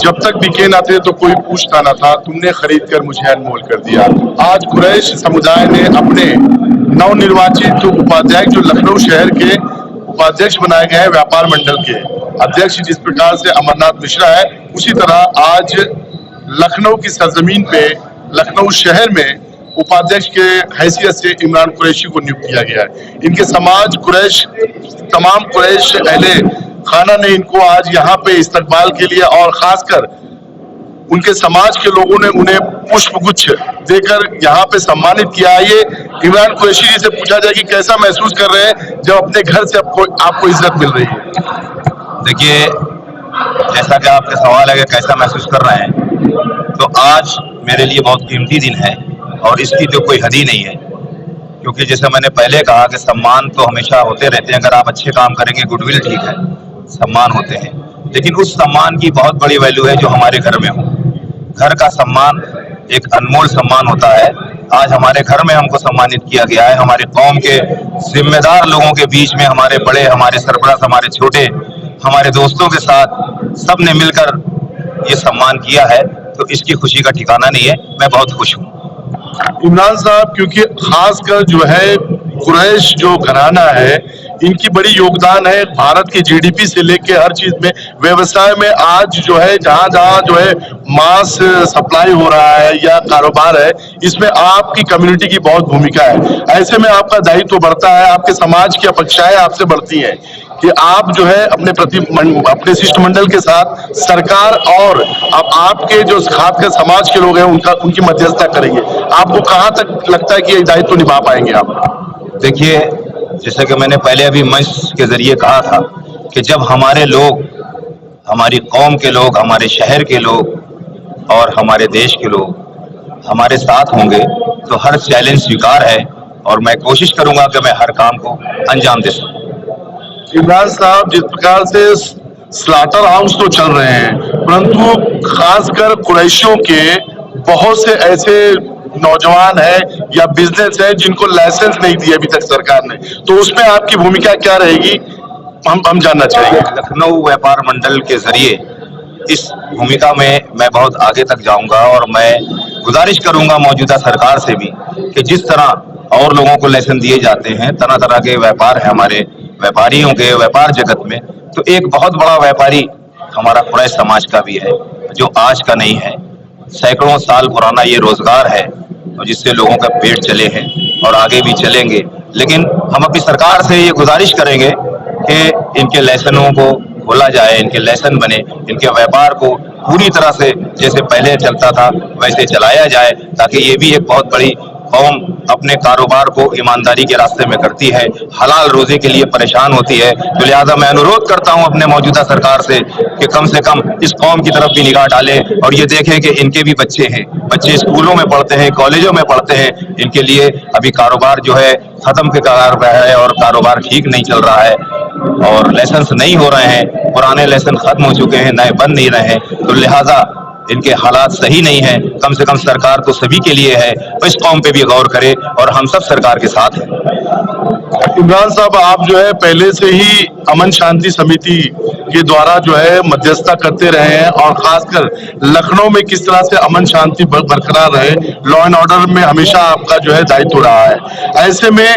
जब तक बिके ना थे तो कोई पूछता ना था, तुमने खरीद कर मुझे अनमोल कर दिया। आज कुरैश समुदाय ने अपने नवनिर्वाचित उपाध्यक्ष, जो लखनऊ शहर के उपाध्यक्ष बनाए गए हैं, व्यापार मंडल के अध्यक्ष जिस प्रकार से अमरनाथ मिश्रा है, उसी तरह आज लखनऊ की सरजमीन पे लखनऊ शहर में उपाध्यक्ष के हैसियत से इमरान कुरैशी को नियुक्त किया गया है। इनके समाज कुरैश, तमाम कुरैश अहले खाना ने इनको आज यहाँ पे इस्तकबाल के लिए और खासकर उनके समाज के लोगों ने उन्हें पुष्पगुच्छ देकर यहाँ पे सम्मानित किया है। ये इमरान कुरैशी जी से पूछा जाए कि कैसा महसूस कर रहे हैं जब अपने घर से आपको इज्जत मिल रही है। देखिए, जैसा कि आपका सवाल है कि कैसा महसूस कर रहे हैं, तो आज मेरे लिए बहुत कीमती दिन है और इसकी तो कोई हद ही नहीं है, क्योंकि जैसे मैंने पहले कहा कि सम्मान तो हमेशा होते रहते हैं। अगर आप अच्छे काम करेंगे, गुडविल ठीक है, सम्मान होते हैं, लेकिन उस सम्मान की बहुत बड़ी वैल्यू है जो हमारे घर में हो। घर का सम्मान एक अनमोल सम्मान होता है। आज हमारे घर में हमको सम्मानित किया गया है। हमारे कौम के जिम्मेदार लोगों के बीच में हमारे बड़े, हमारे सरबराह, हमारे छोटे, हमारे दोस्तों के साथ सब ने मिलकर ये सम्मान किया है, तो इसकी खुशी का ठिकाना नहीं है। मैं बहुत खुश हूँ। इमरान साहब, क्योंकि खासकर जो है कुरैश जो घराना है, इनकी बड़ी योगदान है भारत के जीडीपी से लेके हर चीज में, व्यवसाय में। आज जो है जहां जहां जो है मास सप्लाई हो रहा है या कारोबार है, इसमें आपकी कम्युनिटी की बहुत भूमिका है। ऐसे में आपका दायित्व तो बढ़ता है, आपके समाज की अपेक्षाएं आपसे बढ़ती हैं कि आप जो है अपने शिष्टमंडल के साथ सरकार और अब आपके जो खासकर समाज के लोग हैं उनकी मध्यस्थता करेंगे। आपको कहाँ तक लगता है कि ये दायित्व निभा पाएंगे आप? देखिए, जैसे कि मैंने पहले अभी मंच के जरिए कहा था कि जब हमारे लोग, हमारी कौम के लोग, हमारे शहर के लोग और हमारे देश के लोग हमारे साथ होंगे तो हर चैलेंज स्वीकार है और मैं कोशिश करूंगा कि मैं हर काम को अंजाम दे सकूं। इमरान साहब, जिस प्रकार से स्लाटर हाउस तो चल रहे हैं, परंतु खासकर कुरैशियों के बहुत से ऐसे नौजवान है या बिजनेस है जिनको लाइसेंस नहीं दिया अभी तक सरकार ने, तो उसमें आपकी भूमिका क्या रहेगी, हम जानना चाहेंगे। लखनऊ व्यापार मंडल के जरिए इस भूमिका में मैं बहुत आगे तक जाऊंगा और मैं गुजारिश करूंगा मौजूदा सरकार से भी कि जिस तरह और लोगों को लाइसेंस दिए जाते हैं, तरह तरह के व्यापार है हमारे व्यापारियों के व्यापार जगत में, तो एक बहुत बड़ा व्यापारी हमारा कुरैश समाज का भी है, जो आज का नहीं है, सैकड़ों साल पुराना ये रोजगार है और जिससे लोगों का पेट चले हैं और आगे भी चलेंगे। लेकिन हम अपनी सरकार से ये गुजारिश करेंगे कि इनके लाइसेंसों को खोला जाए, इनके लाइसेंस बने, इनके व्यापार को पूरी तरह से जैसे पहले चलता था वैसे चलाया जाए, ताकि ये भी एक बहुत बड़ी कौम अपने कारोबार को ईमानदारी के रास्ते में करती है, हलाल रोजी के लिए परेशान होती है। तो लिहाजा मैं अनुरोध करता हूं अपने मौजूदा सरकार से कि कम से कम इस कौम की तरफ भी निगाह डालें और ये देखें कि इनके भी बच्चे हैं, बच्चे स्कूलों में पढ़ते हैं, कॉलेजों में पढ़ते हैं, इनके लिए अभी कारोबार जो है खत्म के कगार पर है और कारोबार ठीक नहीं चल रहा है और लाइसेंस नहीं हो रहे हैं, पुराने लाइसेंस खत्म हो चुके हैं, नए बन नहीं रहे हैं, तो लिहाजा इनके हालात सही नहीं है। कम से कम सरकार तो सभी के लिए है, तो इस कौम पे भी गौर करे और हम सब सरकार के साथ हैं। इमरान साहब, आप जो है पहले से ही अमन शांति समिति के द्वारा जो है मध्यस्थता करते रहे हैं और खासकर लखनऊ में किस तरह से अमन शांति बरकरार रहे, लॉ एंड ऑर्डर में हमेशा आपका जो है दायित्व रहा है। ऐसे में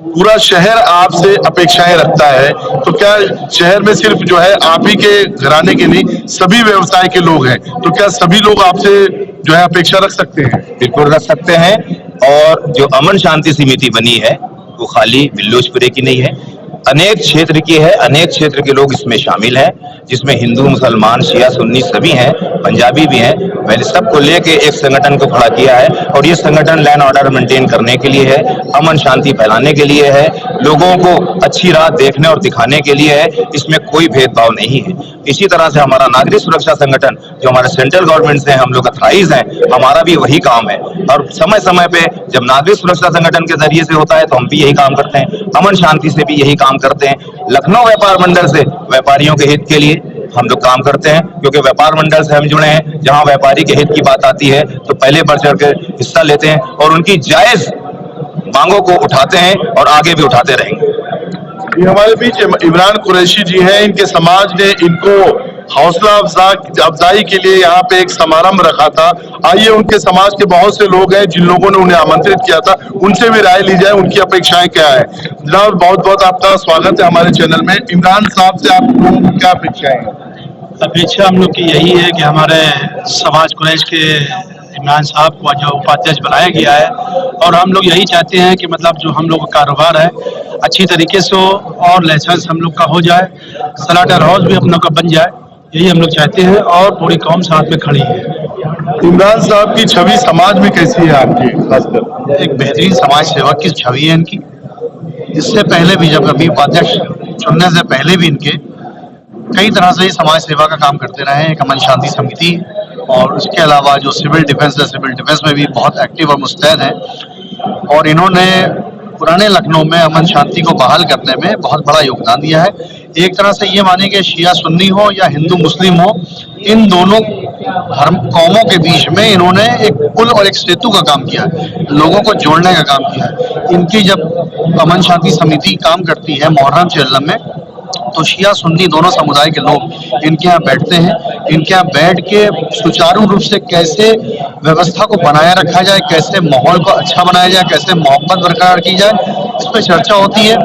पूरा शहर आपसे अपेक्षाएं रखता है, तो क्या शहर में सिर्फ जो है आप ही के घराने के नहीं, सभी व्यवसाय के लोग हैं, तो क्या सभी लोग आपसे जो है अपेक्षा रख सकते हैं? बिल्कुल रख सकते हैं। और जो अमन शांति समिति बनी है वो खाली बिल्लोचपुरे की नहीं है, अनेक क्षेत्र की है, अनेक क्षेत्र के लोग इसमें शामिल हैं, जिसमें हिंदू, मुसलमान, शिया, सुन्नी सभी हैं, पंजाबी भी हैं। मैंने सबको लेके एक संगठन को खड़ा किया है और ये संगठन लैंड ऑर्डर मेंटेन करने के लिए है, अमन शांति फैलाने के लिए है, लोगों को अच्छी राह देखने और दिखाने के लिए है। इसमें कोई भेदभाव नहीं है। इसी तरह से हमारा नागरिक सुरक्षा संगठन जो हमारे सेंट्रल गवर्नमेंट से हम लोग अथराइज हैं, हमारा भी वही काम है और समय समय पे जब नागरिक सुरक्षा संगठन के जरिए से होता है तो हम भी यही काम करते हैं, अमन शांति से भी यही काम करते हैं। लखनऊ व्यापार मंडल से व्यापारियों के हित के लिए हम लोग काम करते हैं, क्योंकि व्यापार मंडल से हम जुड़े हैं। जहां व्यापारी के हित की बात आती है तो पहले बढ़ चढ़ के हिस्सा लेते हैं और उनकी जायज मांगों को उठाते हैं और आगे भी उठाते रहेंगे। ये हमारे बीच इमरान कुरैशी जी हैं, इनके समाज ने इनको हौसला अफजाई के लिए यहाँ पे एक समारंभ रखा था। आइए उनके समाज के बहुत से लोग हैं जिन लोगों ने उन्हें आमंत्रित किया था, उनसे भी राय ली जाए, उनकी अपेक्षाएं क्या है। जनाब बहुत बहुत आपका स्वागत है हमारे चैनल में। इमरान साहब से आप लोगों की क्या अपेक्षाएं हैं? अपेक्षा हम लोग की यही है कि हमारे समाज कुरैश के इमरान साहब को जो उपाध्यक्ष बनाया गया है, और हम लोग यही चाहते हैं कि मतलब जो हम लोग का कारोबार है अच्छी तरीके से हो और लाइसेंस हम लोग का हो जाए, स्लाटर हाउस भी हम लोग का बन जाए, यही हम लोग चाहते हैं और पूरी कौम साथ में खड़ी है। इमरान साहब की छवि समाज में कैसी है आपकी? खासकर एक बेहतरीन समाज सेवक की छवि है इनकी। इससे पहले भी जब कभी उपाध्यक्ष चुनने से पहले भी इनके कई तरह से ही समाज सेवा का काम करते रहे हैं। एक अमन शांति समिति और उसके अलावा जो सिविल डिफेंस है, सिविल डिफेंस में भी बहुत एक्टिव और मुस्तैद हैं, और इन्होंने पुराने लखनऊ में अमन शांति को बहाल करने में बहुत बड़ा योगदान दिया है। एक तरह से ये माने कि शिया सुन्नी हो या हिंदू मुस्लिम हो, इन दोनों धर्म कौमों के बीच में इन्होंने एक पुल और एक सेतु का काम किया है, लोगों को जोड़ने का काम किया है। इनकी जब अमन शांति समिति काम करती है मुहर्रम चेल्लम में, तो शिया सुन्नी दोनों समुदाय के लोग इनके यहाँ बैठते हैं। इनके यहाँ बैठ के सुचारू रूप से कैसे व्यवस्था को बनाया रखा जाए, कैसे माहौल को अच्छा बनाया जाए, कैसे मोहब्बत बरकरार की जाए, इस पर चर्चा होती है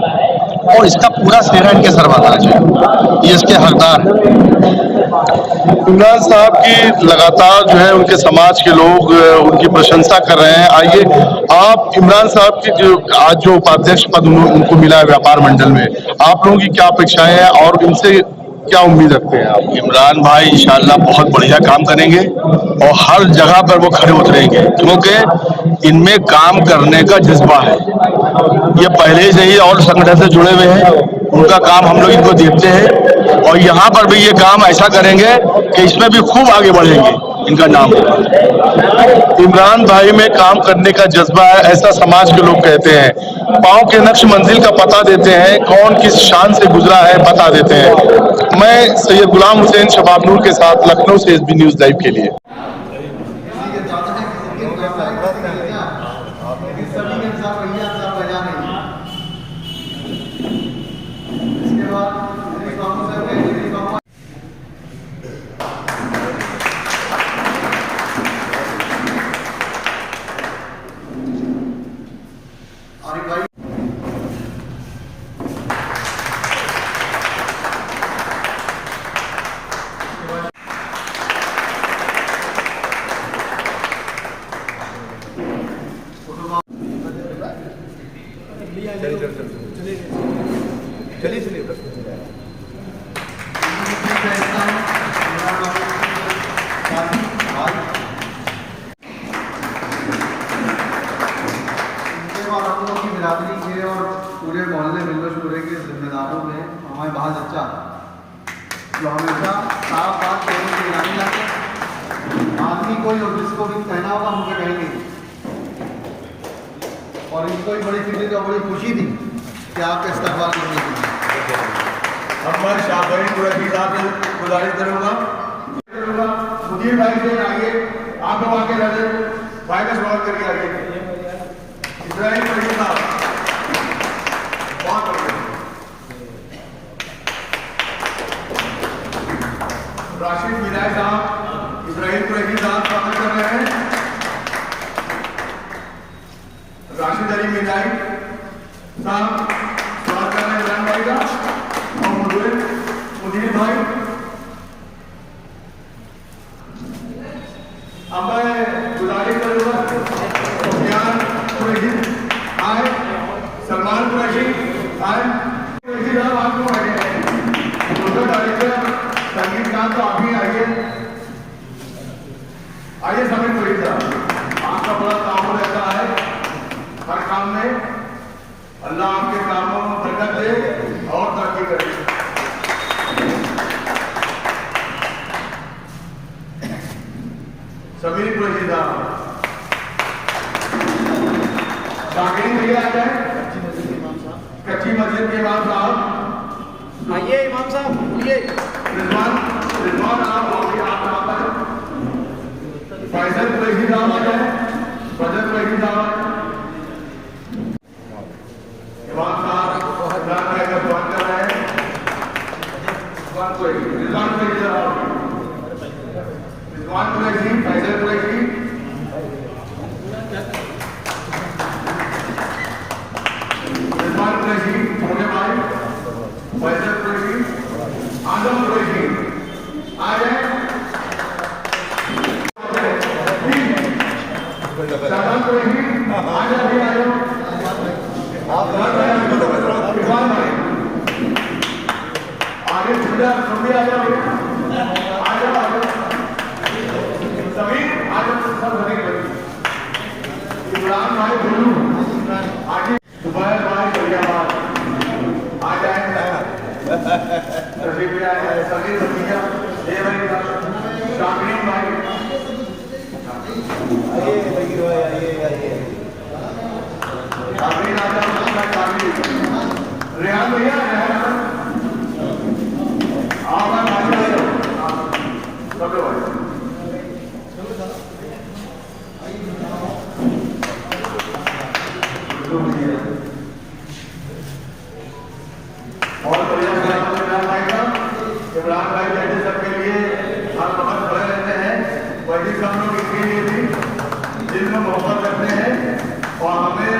और इसका पूरा सेहरा इनके सर बांधना चाहिए। ये इसके हकदार हैं। इमरान साहब की लगातार जो है उनके समाज के लोग उनकी प्रशंसा कर रहे हैं। आइए आप इमरान साहब की जो आज जो उपाध्यक्ष पद उनको मिला है व्यापार मंडल में, आप लोगों की क्या अपेक्षाएं हैं और इनसे क्या उम्मीद रखते हैं आप? इमरान भाई इंशाल्लाह बहुत बढ़िया काम करेंगे और हर जगह पर वो खड़े उतरेंगे, क्योंकि इनमें काम करने का जज्बा है। ये पहले से ही और संगठन से जुड़े हुए हैं, उनका काम हम लोग इनको देखते हैं और यहाँ पर भी ये काम ऐसा करेंगे कि इसमें भी खूब आगे बढ़ेंगे, इनका नाम होगा। इमरान भाई में काम करने का जज्बा है, ऐसा समाज के लोग कहते हैं। पाँव के नक्श मंजिल का पता देते हैं, कौन किस शान से गुजरा है बता देते हैं। मैं सैयद गुलाम हुसैन शबाब नूर के साथ लखनऊ से SB न्यूज़ लाइव के लिए। बिरादरी के और पूरे मोहल्ले मिलने शुरे के जिम्मेदारों में हमारे बहुत अच्छा जो हमेशा साफ बात कहने की नहीं लाते। आदमी कोई और जिसको भी कहना होगा मुझे कहेंगे, और इनको भी बड़ी फिक्र और बड़ी खुशी थी कि आपका इस्तेमाल करने की। हमारे शाहबाई कुरैशी साहब से गुजारिश करूँगा मुदीर भाई से आइए, आप लोग आके रहे भाई का स्वागत करके आइए। इब्राहिम कुरैशी साहब बहुत बढ़िया। राशिद मिराज साहब, इब्राहिम कुरैशी साहब स्वागत कर रहे हैं। राशिद अली मिराज साहब स्वागत कर रहे हैं इमरान भाई का, और मुदीर भाई। अब मैं गुजारिश करूँगा सुफियान कुरैशी आए, सलमान कुरैशी आए। कुरैशी साहब आप लोग आए हैं, दूसरा डायरेक्टर संगीतकार तो आप ही आइए। आइए समीर कुरैशी साहब, आपका बड़ा काम रहता है हर काम में। अल्लाह आपके कामों में बरकत दे और तरक्की करे। समीर कुरैशी साहब, शाकिरीन भैया आ जाए। कच्ची मस्जिद के इमाम साहब आइए, इमाम साहब बोलिए। रिजवान आप आप आए। फैसल कुरैशी साहब आ जाए, फजल कुरैशी साहब, इमाम साहब स्वागत कर रहे हैं। रिजवान कुरैशी साहब उस्मान कुरैशी, फैसल कुरैशी, उस्मान कुरैशी, मोटे भाई, फैसल कुरैशी, आजम कुरैशी, आ जाए। शाबाश कुरैशी, आ जाओ भी आ जाओ। इरफान भाई, आगे सुविधा आ जाओ, आ जाओ। सभी आज सब बनेंगे। इमरान भाई बोलू आगे जुबैर भाई फरियाबाद आ जाए। तस्वीर आए सभी भतीजा ये भाई शाकिरीन भाई शाकिरीन आ जाओ। शाकिरीन रेहान भैया रेहान आओ भाई आ जाओ सब लोग और इमरान भाई जैसे सबके लिए हर वक्त खड़े रहते हैं, वही सब लोग इसके लिए भी दिल में मोहब्बत रखते हैं और हमें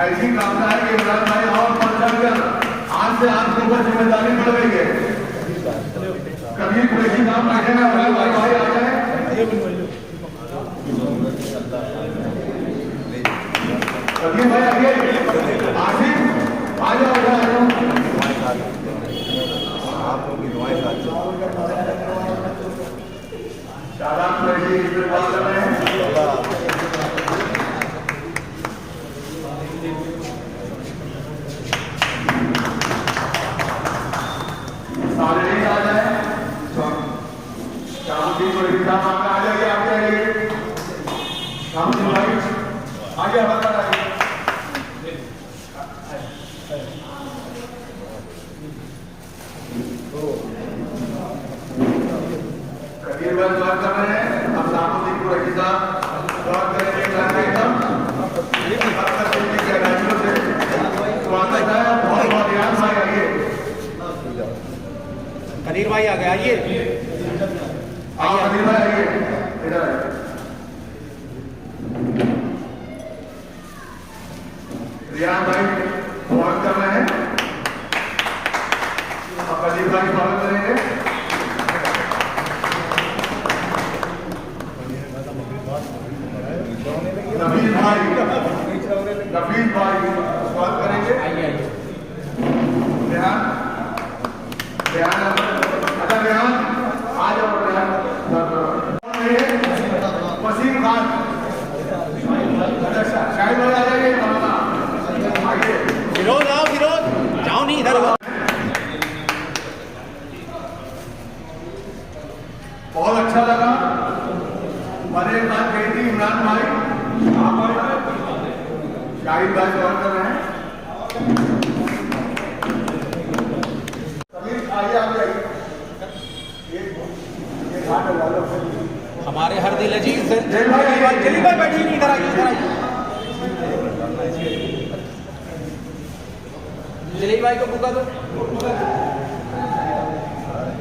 ऐसी कामना है कि इमरान भाई और बढ़ चढ़कर आज से आज के ऊपर जिम्मेदारी बढ़ गई है। कभी कुरैशी साहब बैठे ना इमरान भाई भाई आ जाए। कभी भाई आगे आसिफ आ जाओ आ जाओ। आप लोग की दुआएं साथ शादाब कुरैशी इस्तेमाल कर रहे हैं। सारे नहीं आ जाए। शामुद्दीन कुरैशी साहब आप आ जाइए, आप जाइए। शामुद्दीन भाई आगे हमारा आइए। कबीर भाई बात कर रहे हैं। अब शामुद्दीन कुरैशी साहब बात करेंगे स्वागत है। बहुत बहुत याद भाई आइए। कदीर भाई आ गए, आइए कबीर भाई आइए इधर। रियान भाई स्वागत कर रहे हैं और कदीर भाई स्वागत करेंगे। नबील भाई स्वागत करेंगे। रेहान रेहान अच्छा रेहान आ जाओ। रेहान वसीम खान शाहिद भाई आ जाइए। आइए फिरोज आओ, फिरोज जाओ नहीं इधर। बहुत अच्छा लगा। मैंने एक बात कही थी इमरान भाई शाहिद भाई स्वागत कर रहे हैं। समीर आइए आप जाइए। हमारे हर दिल अजीज जलील भाई जलील भाई बैठिए, नहीं इधर आइए, इधर आइए। जलील भाई को बुका दो।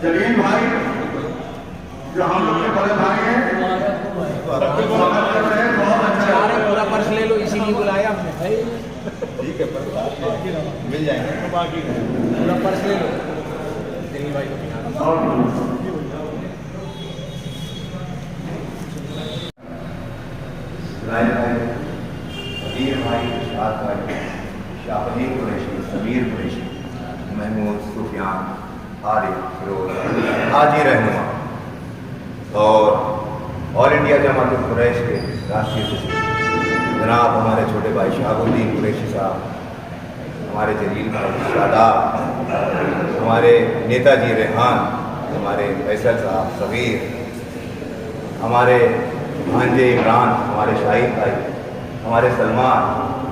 जलील भाई जो हम लोग के बड़े भाई हैं स्वागत कर रहे हैं। बहुत अच्छा है। अरे पूरा पर्स ले लो, इसीलिए बुलाया हमने। ठीक है, मिल जाएंगे। पूरा पर्स ले लो जलील भाई को। जुनायद भाई, कबीर भाई, शाद भाई, शाहीन कुरैशी, समीर कुरैशी, महमूद, सुफियान, आरिफ, फिरोज, हाजी रहनुमा और ऑल इंडिया जमात कुरैश के राष्ट्रीय सचिव जनाब हमारे छोटे भाई शाहबुद्दीन कुरैशी साहब, हमारे जलील भाई शादाब, हमारे नेताजी रेहान, हमारे फैसल साहब सगीर, हमारे भांजे इमरान, हमारे शाहिद भाई, हमारे सलमान,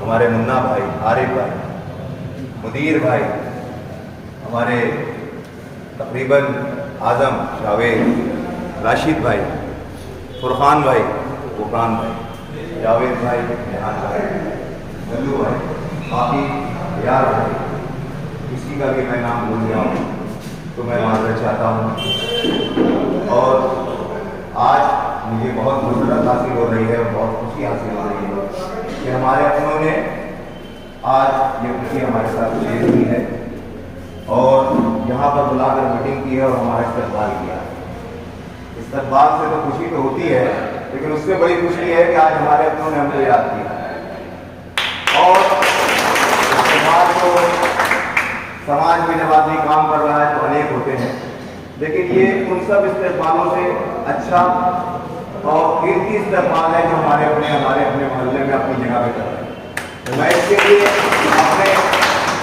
हमारे मुन्ना भाई, आरिफ भाई, मुदीर भाई, हमारे तकरीबन आज़म, जावेद, राशिद भाई, फुरखान भाई, बुरहान भाई, जावेद भाई, रेहान भाई, गल्लू भाई, बाकी यार भाई, किसी का भी मैं नाम भूल गया हूँ तो मैं माजरत चाहता हूँ। और आज मुझे बहुत मसरत हासिल हो रही है और बहुत खुशी हासिल हो रही है कि हमारे अपनों ने आज ये खुशी हमारे साथ शेयर की है और यहाँ पर बुलाकर मीटिंग की है और हमारा इस्तकबाल किया। इस्तकबाल से तो खुशी तो होती है, लेकिन उससे बड़ी खुशी है कि आज हमारे अपनों ने हमको याद किया। और समाज को समाज में जब आदमी काम कर रहा है तो अनेक होते हैं, लेकिन ये उन सब इस्तेमालों से अच्छा और कीर्ति इस्तेमाल है जो हमारे अपने मोहल्ले में अपनी जगह पे कर रहे हैं। तो मैं इसके लिए अपने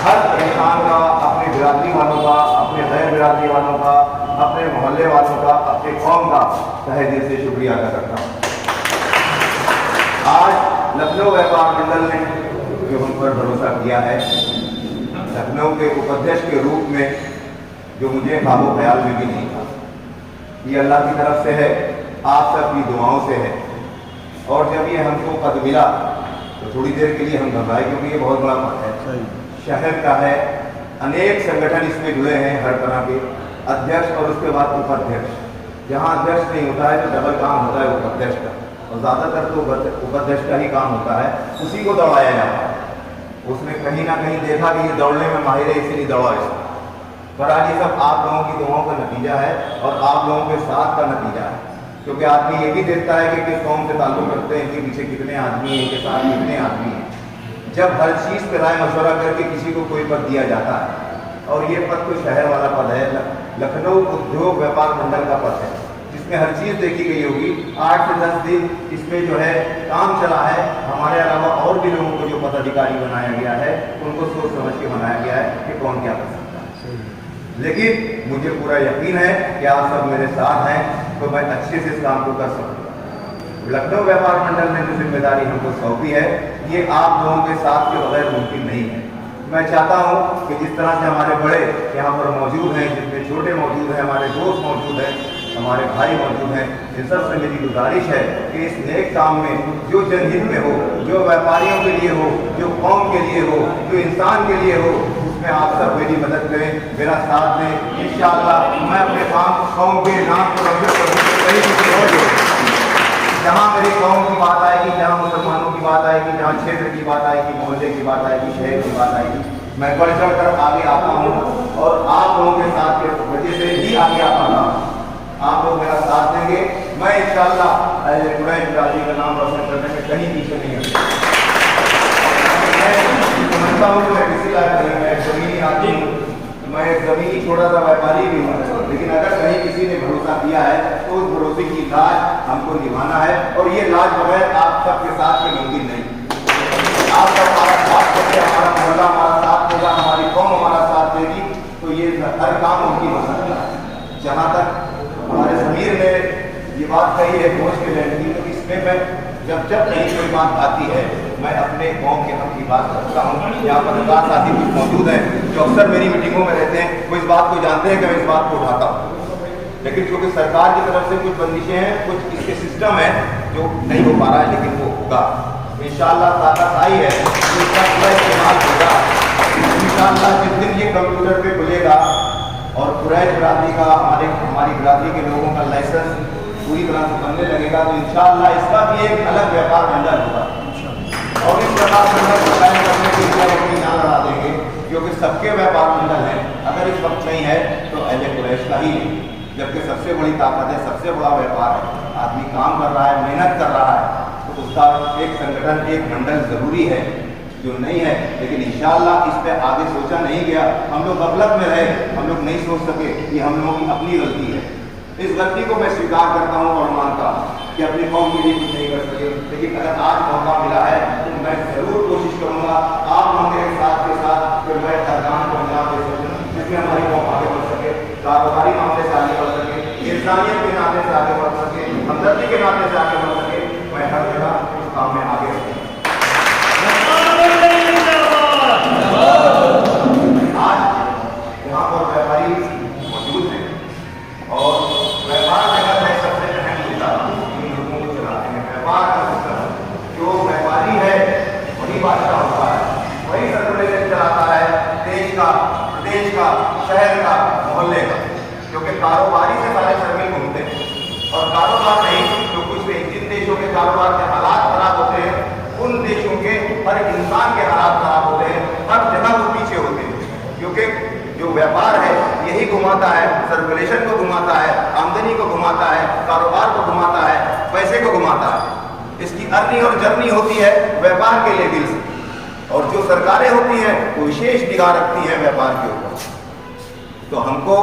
हर इंसान का, अपने बिरादरी वालों का, अपने गैर बिरादरी वालों का, अपने मोहल्ले वालों का, अपने कौम का तहे दिल से शुक्रिया अदा करता हूँ। आज लखनऊ व्यापार मंडल ने जो हम पर भरोसा किया है, लखनऊ के उपाध्यक्ष के रूप में, जो मुझे ख्वाबो ख्याल में भी नहीं था, ये अल्लाह की तरफ से है, आप सबकी दुआओं से है। और जब ये हमको पद मिला तो थोड़ी देर के लिए हम घबराए, क्योंकि ये बहुत बड़ा पद है, शहर का है, अनेक संगठन इसमें जुड़े हैं, हर तरह के अध्यक्ष और उसके बाद उपाध्यक्ष। जहाँ अध्यक्ष नहीं होता है तो डबल काम होता है उपाध्यक्ष का, और ज़्यादातर तो उपाध्यक्ष का ही काम होता है, उसी को दौड़ाया जाता है। उसने कहीं ना कहीं देखा कि ये दौड़ने में माहिर है, इसीलिए दौड़ा इसको। पर आज ये सब आप लोगों की दुआओं का नतीजा है और आप लोगों के साथ का नतीजा है, क्योंकि आदमी ये भी देखता है कि किस कौम से ताल्लुक़ रखते हैं, इनके पीछे कितने आदमी हैं, इनके साथ कितने आदमी हैं। जब हर चीज़ पर राय मशवरा करके किसी को कोई पद दिया जाता है, और ये पद तो शहर वाला पद है, लखनऊ उद्योग व्यापार मंडल का पद है, जिसमें हर चीज़ देखी गई होगी। 8 से 10 दिन इसमें जो है काम चला है। हमारे अलावा और भी लोगों को जो पदाधिकारी बनाया गया है, उनको सोच समझ के बनाया गया है कि कौन क्या कर सकता है। लेकिन मुझे पूरा यकीन है कि आप सब मेरे साथ हैं, तो मैं अच्छे से इस काम को कर सकूँगा। लखनऊ व्यापार मंडल ने जो जिम्मेदारी हमको सौंपी है, ये आप लोगों के साथ के बगैर मुमकिन नहीं है। मैं चाहता हूँ कि जिस तरह से हमारे बड़े यहाँ पर मौजूद हैं, जितने छोटे मौजूद हैं, हमारे दोस्त मौजूद हैं, हमारे भाई मौजूद हैं, इन सबसे मेरी गुजारिश है कि इस नेक काम में जो जनहित में हो, जो व्यापारियों के लिए हो, जो कौम के लिए हो, जो इंसान के लिए हो, उसमें आप सब मेरी मदद करें, मेरा साथ दें। इंशाअल्लाह मैं अपने कौम के नाम को रखकर जहाँ मेरी कौम की बात आएगी, जहाँ मुसलमानों की बात आएगी, जहाँ क्षेत्र की बात आएगी, मोहल्ले की बात आएगी, शहर की बात आएगी, मैं बढ़ चढ़ कर आगे आता हूँ और आप लोगों के साथ के वजह से ही आगे आ पाता हूँ। आप लोग मेरा साथ देंगे, मैं इंशाअल्लाह कुरैश बिरादरी का नाम रोशन करने में कहीं पीछे नहीं हूँ। मैं समझता हूँ कि मैं किसी लायक नहीं, मैं ज़मीनी आदमी हूँ, मैं एक ज़मीनी छोटा सा व्यापारी भी हूँ, लेकिन अगर कहीं किसी ने भरोसा किया है तो उस भरोसे की लाज हमको निभाना है, और ये लाज बगैर आप सबके साथ में मुमकिन नहीं। आप सब हमारा साथ देंगे, हमारा मोहल्ला हमारा साथ देगा, हमारी कौम हमारा साथ देगी, तो ये हर काम मुमकिन हो सकता है। जहाँ तक हमारे समीर ने ये बात कही है घोष के लैंड की, तो इसमें मैं जब कहीं कोई बात आती है, मैं अपने कौम के हक की बात करता हूँ। यहाँ पर 4 साथी कुछ मौजूद हैं जो अक्सर मेरी मीटिंगों में रहते हैं, वो इस बात को जानते हैं कि मैं इस बात को उठाता हूँ, लेकिन क्योंकि सरकार की तरफ से कुछ बंदिशें हैं, कुछ इसके सिस्टम है जो नहीं हो पा रहा है, लेकिन वो होगा इंशाअल्लाह। ताकत आई है तो इसका पूरा इस्तेमाल होगा इंशाअल्लाह। जिस दिन ये कंप्यूटर पे खुलेगा और कुरैश बिरादरी का, हमारी बिरादरी के लोगों का लाइसेंस पूरी तरह से बनने लगेगा, तो इंशाअल्लाह इसका भी एक अलग व्यापार मंडल होगा, और इस व्यापार मंडल को कायम करने के लिए अपनी जान लड़ा देंगे, क्योंकि सबके व्यापार मंडल हैं। अगर इस वक्त नहीं है तो अहले कुरैश का ही है, जबकि सबसे बड़ी ताकत है, सबसे बड़ा व्यापार है। आदमी काम कर रहा है, मेहनत कर रहा है, तो उसका एक संगठन, एक मंडल ज़रूरी है, जो नहीं है। लेकिन इंशाअल्लाह इस पर आगे सोचा नहीं गया, हम लोग गफलत में रहे, हम लोग नहीं सोच सके, ये हम लोगों की अपनी गलती है। इस गलती को मैं स्वीकार करता हूँ और मानता हूँ कि अपनी कौम के लिए कुछ नहीं कर सके, लेकिन अगर आज मौका मिला है तो मैं ज़रूर कोशिश करूँगा आप लोगों के साथ कि मैं सरकार को अंजाम दे सकूँ, जिसमें हमारी कौम आगे बढ़ सके, कारोबारी मामले से आगे बढ़ सके, इंसानियत के नाते से आगे बढ़ सके, हमदर्दी के नाते से आगे बढ़ सके। मैं हर जगह इस काम में आगे रहूँगा। आज यहाँ पर व्यापारी मौजूद हैं और व्यापार जगत है सबसे अहम मुद्दा इन लोगों को चलाते हैं। व्यापार का सिस्टम, जो व्यापारी है वही बादशाह होता है, वही सर्कुलेशन चलाता है देश का, प्रदेश का, शहर का, मोहल्ले का, क्योंकि कारोबारी से सारे सर्किल घूमते हैं। के कारोबार के हालात खराब होते हैं, उन देशों के हर एक इंसान के हालात खराब होते हैं, हर जगह वो पीछे होते हैं, क्योंकि जो व्यापार है यही घुमाता है, सर्कुलेशन को घुमाता है, आमदनी को घुमाता है, कारोबार को घुमाता है, पैसे को घुमाता है। इसकी अर्निंग और जर्नी होती है व्यापार के लेवल से, और जो सरकारें होती हैं वो विशेष निगाह रखती हैं व्यापार के ऊपर। तो हमको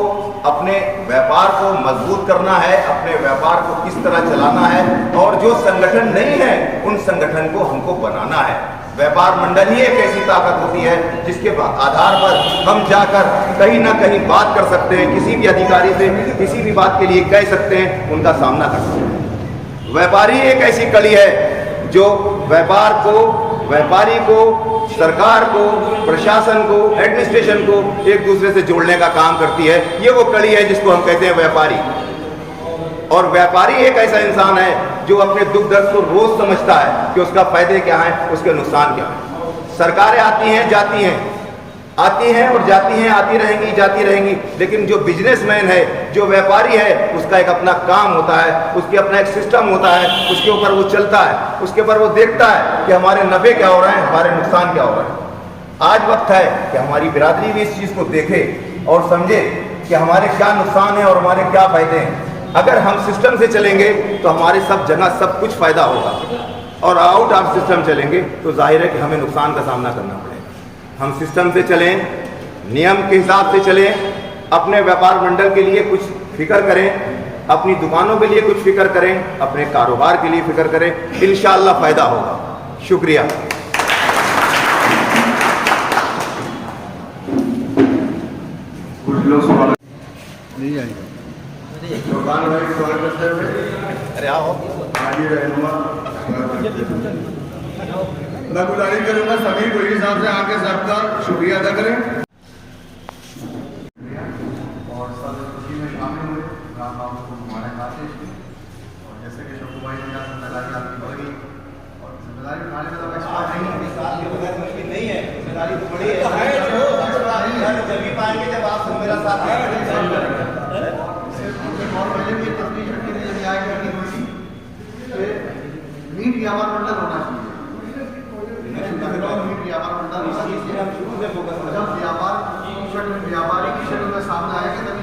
अपने व्यापार को मजबूत करना है, अपने व्यापार को किस तरह चलाना है, और जो संगठन नहीं है उन संगठन को हमको बनाना है। व्यापार मंडल ही एक ऐसी ताकत होती है जिसके आधार पर हम जाकर कहीं ना कहीं बात कर सकते हैं, किसी भी अधिकारी से किसी भी बात के लिए कह सकते हैं, उनका सामना कर सकते हैं। व्यापारी एक ऐसी कड़ी है जो व्यापारी को, सरकार को, प्रशासन को, एडमिनिस्ट्रेशन को एक दूसरे से जोड़ने का काम करती है। ये वो कड़ी है जिसको हम कहते हैं व्यापारी। और व्यापारी एक ऐसा इंसान है जो अपने दुख दर्द को रोज समझता है कि उसका फायदे क्या है, उसके नुकसान क्या है। सरकारें आती हैं जाती हैं, आती हैं और जाती हैं, आती रहेंगी जाती रहेंगी, लेकिन जो बिजनेसमैन है, जो व्यापारी है, उसका एक अपना काम होता है, उसके अपना एक सिस्टम होता है, उसके ऊपर वो चलता है, उसके ऊपर वो देखता है कि हमारे नफे क्या हो रहे हैं, हमारे नुकसान क्या हो रहे हैं। आज वक्त है कि हमारी बिरादरी भी इस चीज़ को देखे और समझे कि हमारे क्या नुकसान है और हमारे क्या फायदे हैं। अगर हम सिस्टम से चलेंगे तो हमारे सब जगह सब कुछ फायदा होगा, और आउट ऑफ सिस्टम चलेंगे तो जाहिर है कि हमें नुकसान का सामना करना पड़ेगा। हम सिस्टम से चलें, नियम के हिसाब से चलें, अपने व्यापार मंडल के लिए कुछ फिक्र करें, अपनी दुकानों के लिए कुछ फिक्र करें, अपने कारोबार के लिए फिक्र करें, इंशाअल्लाह फायदा होगा। शुक्रिया। कुछ लोग स्वागत नहीं आएगा। दुकान भाई को स्वागत करते हुए अरे आओ। आगे रहनुमा मैं गुजारिश करूंगा सभी को इस हिसाब से आके सबका शुक्रिया अदा करें और सब खुशी में शामिल हुए। राम बाबू को मुबारक आते हैं। और जैसे कि शक्कू भाई ने कहा, जिम्मेदारी आपकी बढ़ी, और जिम्मेदारी उठाने में तो एक्सपर्ट नहीं है, साल के बगैर मुश्किल नहीं है, जिम्मेदारी तो बड़ी है, जब भी पाएंगे जब आप सब मेरा साथ देंगे। और पहले भी तस्वीर के लिए न्याय करनी होगी कि मीट व्यापार मंडल होना चाहिए। मीट व्यापार मंडल होना चाहिए। जब व्यापार की शक्ल व्यापारी की शक्ल में सामने आएगा